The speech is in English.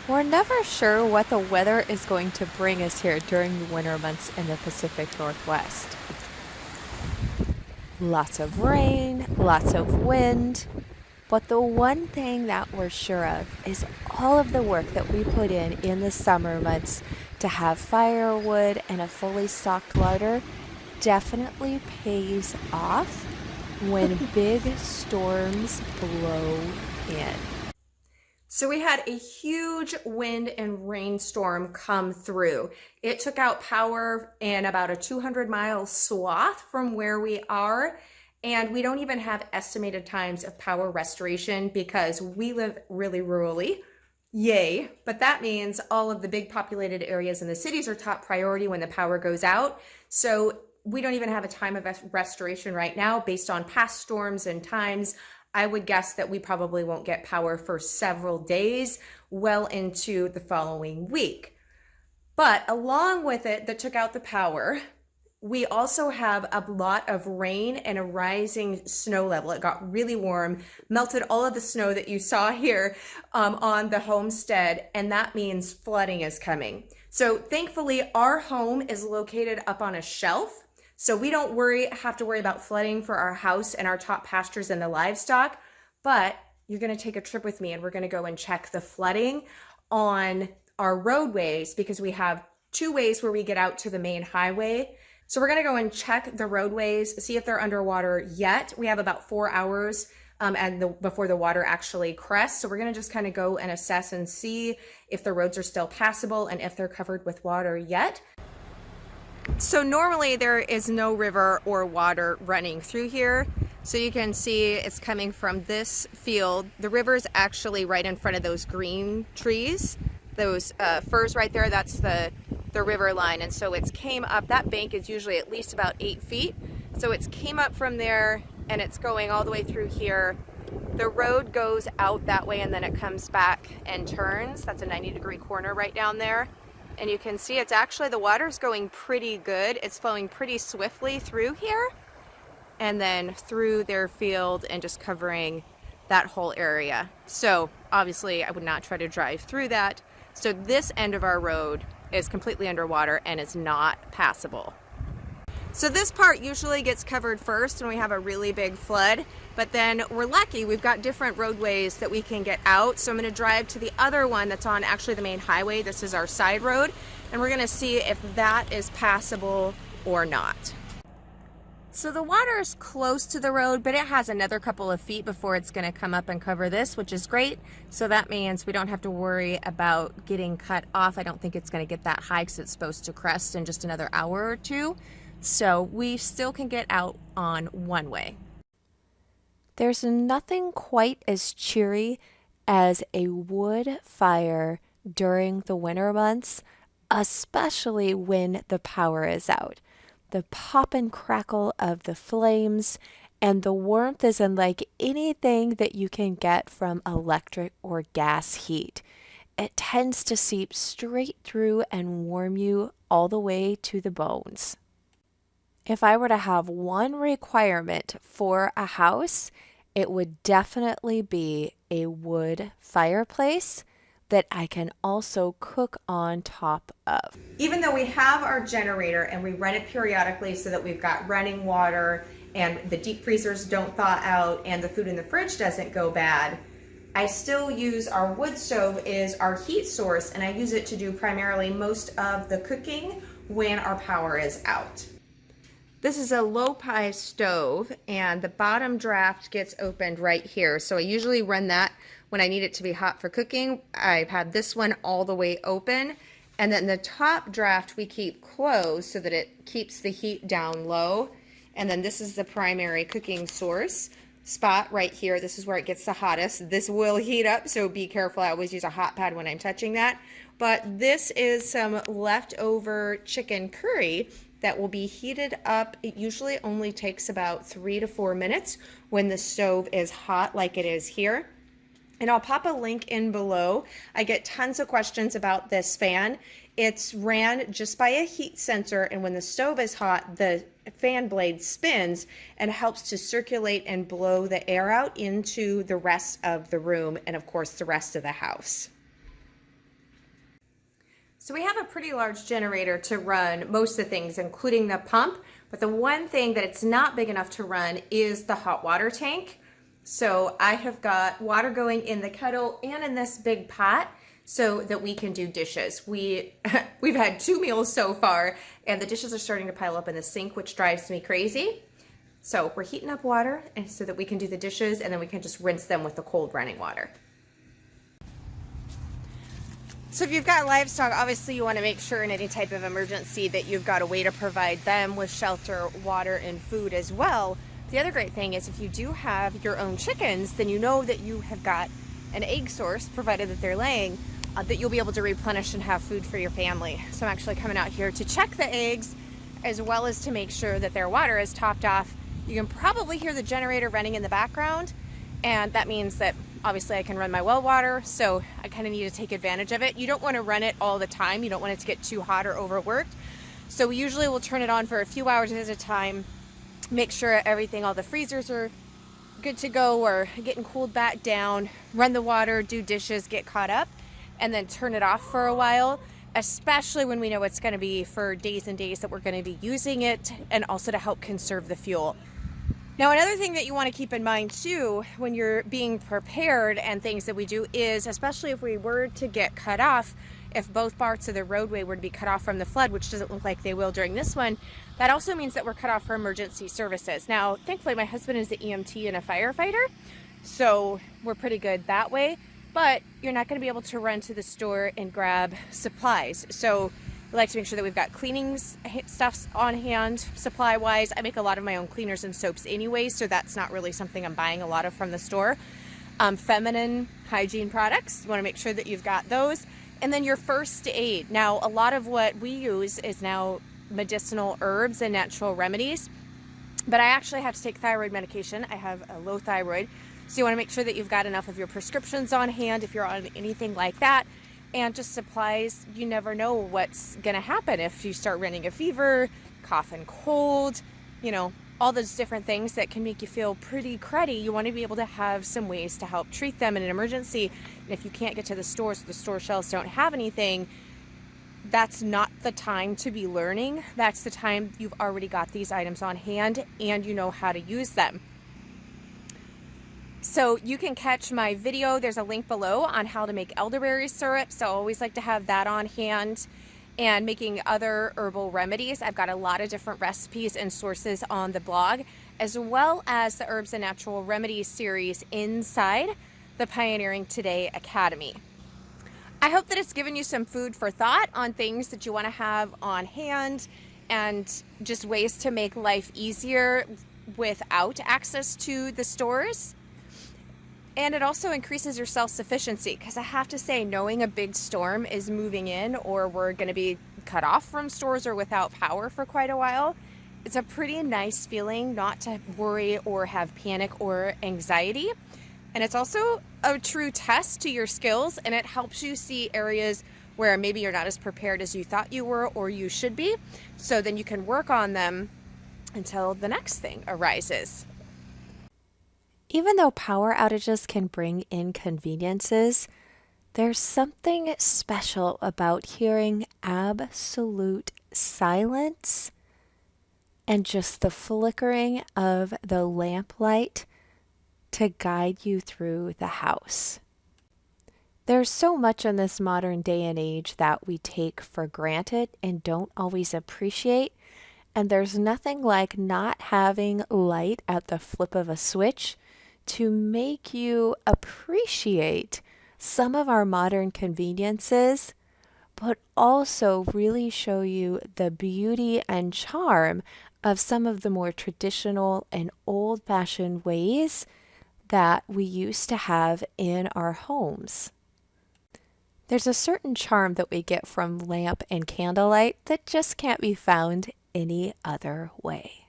We're never sure what the weather is going to bring us here during the winter months in the Pacific Northwest. Lots of rain, lots of wind, but the one thing that we're sure of is all of the work that we put in the summer months to have firewood and a fully stocked larder definitely pays off when big storms blow in. So we had a huge wind and rainstorm come through. It took out power in about a 200-mile swath from where we are, and we don't even have estimated times of power restoration because we live really rurally. Yay, but that means all of the big populated areas in the cities are top priority when the power goes out. So we don't even have a time of restoration right now based on past storms and times. I would guess that we probably won't get power for several days, well into the following week. But along with it that took out the power, we also have a lot of rain and a rising snow level. It got really warm, melted all of the snow that you saw here on the homestead, and that means flooding is coming. So thankfully, our home is located up on a shelf. So we don't have to worry about flooding for our house and our top pastures and the livestock, but you're gonna take a trip with me and we're gonna go and check the flooding on our roadways because we have two ways where we get out to the main highway. So we're gonna go and check the roadways, see if they're underwater yet. We have about 4 hours before the water actually crests. So we're gonna just kind of go and assess and see if the roads are still passable and if they're covered with water yet. So normally there is no river or water running through here. So you can see it's coming from this field. The river is actually right in front of those green trees, those firs right there. That's the river line. And so it's came up, that bank is usually at least about 8 feet. So it's came up from there and it's going all the way through here. The road goes out that way and then it comes back and turns. That's a 90-degree corner right down there. And you can see it's actually, the water's going pretty good. It's flowing pretty swiftly through here and then through their field and just covering that whole area. So obviously I would not try to drive through that. So this end of our road is completely underwater and is not passable. So this part usually gets covered first when we have a really big flood, but then we're lucky, we've got different roadways that we can get out. So I'm gonna drive to the other one that's on actually the main highway. This is our side road, and we're gonna see if that is passable or not. So the water is close to the road, but it has another couple of feet before it's gonna come up and cover this, which is great. So that means we don't have to worry about getting cut off. I don't think it's gonna get that high because it's supposed to crest in just another hour or two. So we still can get out on one way. There's nothing quite as cheery as a wood fire during the winter months, especially when the power is out. The pop and crackle of the flames and the warmth is unlike anything that you can get from electric or gas heat. It tends to seep straight through and warm you all the way to the bones. If I were to have one requirement for a house, it would definitely be a wood fireplace that I can also cook on top of. Even though we have our generator and we run it periodically so that we've got running water and the deep freezers don't thaw out and the food in the fridge doesn't go bad, I still use our wood stove as our heat source, and I use it to do primarily most of the cooking when our power is out. This is a low-pi stove and the bottom draft gets opened right here. So I usually run that when I need it to be hot for cooking. I've had this one all the way open, and then the top draft we keep closed so that it keeps the heat down low. And then this is the primary cooking source spot right here. This is where it gets the hottest. This will heat up, so be careful. I always use a hot pad when I'm touching that. But this is some leftover chicken curry that will be heated up. It usually only takes about 3 to 4 minutes when the stove is hot like it is here. And I'll pop a link in below. I get tons of questions about this fan. It's ran just by a heat sensor, and when the stove is hot, the fan blade spins and helps to circulate and blow the air out into the rest of the room and of course the rest of the house. So we have a pretty large generator to run most of the things, including the pump, but the one thing that it's not big enough to run is the hot water tank. So I have got water going in the kettle and in this big pot so that we can do dishes. We've had 2 meals so far, and the dishes are starting to pile up in the sink, which drives me crazy. So we're heating up water and so that we can do the dishes, and then we can just rinse them with the cold running water. So if you've got livestock, obviously you want to make sure in any type of emergency that you've got a way to provide them with shelter, water, and food as well. The other great thing is if you do have your own chickens, then you know that you have got an egg source, provided that they're laying, that you'll be able to replenish and have food for your family. So I'm actually coming out here to check the eggs as well as to make sure that their water is topped off. You can probably hear the generator running in the background, and that means that obviously I can run my well water, so I kind of need to take advantage of it. You don't want to run it all the time. You don't want it to get too hot or overworked. So we usually will turn it on for a few hours at a time, make sure everything, all the freezers are good to go or getting cooled back down, run the water, do dishes, get caught up, and then turn it off for a while, especially when we know it's going to be for days and days that we're going to be using it, and also to help conserve the fuel. Now, another thing that you want to keep in mind too when you're being prepared and things that we do is, especially if we were to get cut off, if both parts of the roadway were to be cut off from the flood, which doesn't look like they will during this one, that also means that we're cut off for emergency services. Now, thankfully, my husband is an EMT and a firefighter, so we're pretty good that way, but you're not going to be able to run to the store and grab supplies. So we like to make sure that we've got cleaning stuff on hand, supply-wise. I make a lot of my own cleaners and soaps anyway, so that's not really something I'm buying a lot of from the store. Feminine hygiene products, you want to make sure that you've got those. And then your first aid. Now, a lot of what we use is now medicinal herbs and natural remedies, but I actually have to take thyroid medication. I have a low thyroid, so you want to make sure that you've got enough of your prescriptions on hand if you're on anything like that. And just supplies, you never know what's going to happen if you start running a fever, cough and cold, you know, all those different things that can make you feel pretty cruddy. You want to be able to have some ways to help treat them in an emergency. And if you can't get to the store, so the store shelves don't have anything, that's not the time to be learning. That's the time you've already got these items on hand and you know how to use them. So you can catch my video, there's a link below on how to make elderberry syrup. So I always like to have that on hand, and making other herbal remedies. I've got a lot of different recipes and sources on the blog, as well as the Herbs and Natural Remedies series inside the Pioneering Today Academy. I hope that it's given you some food for thought on things that you want to have on hand and just ways to make life easier without access to the stores. And it also increases your self-sufficiency, because I have to say, knowing a big storm is moving in, or we're going to be cut off from stores or without power for quite a while, it's a pretty nice feeling not to worry or have panic or anxiety. And it's also a true test to your skills, and it helps you see areas where maybe you're not as prepared as you thought you were or you should be. So then you can work on them until the next thing arises. Even though power outages can bring inconveniences, there's something special about hearing absolute silence and just the flickering of the lamplight to guide you through the house. There's so much in this modern day and age that we take for granted and don't always appreciate, and there's nothing like not having light at the flip of a switch to make you appreciate some of our modern conveniences, but also really show you the beauty and charm of some of the more traditional and old-fashioned ways that we used to have in our homes. There's a certain charm that we get from lamp and candlelight that just can't be found any other way.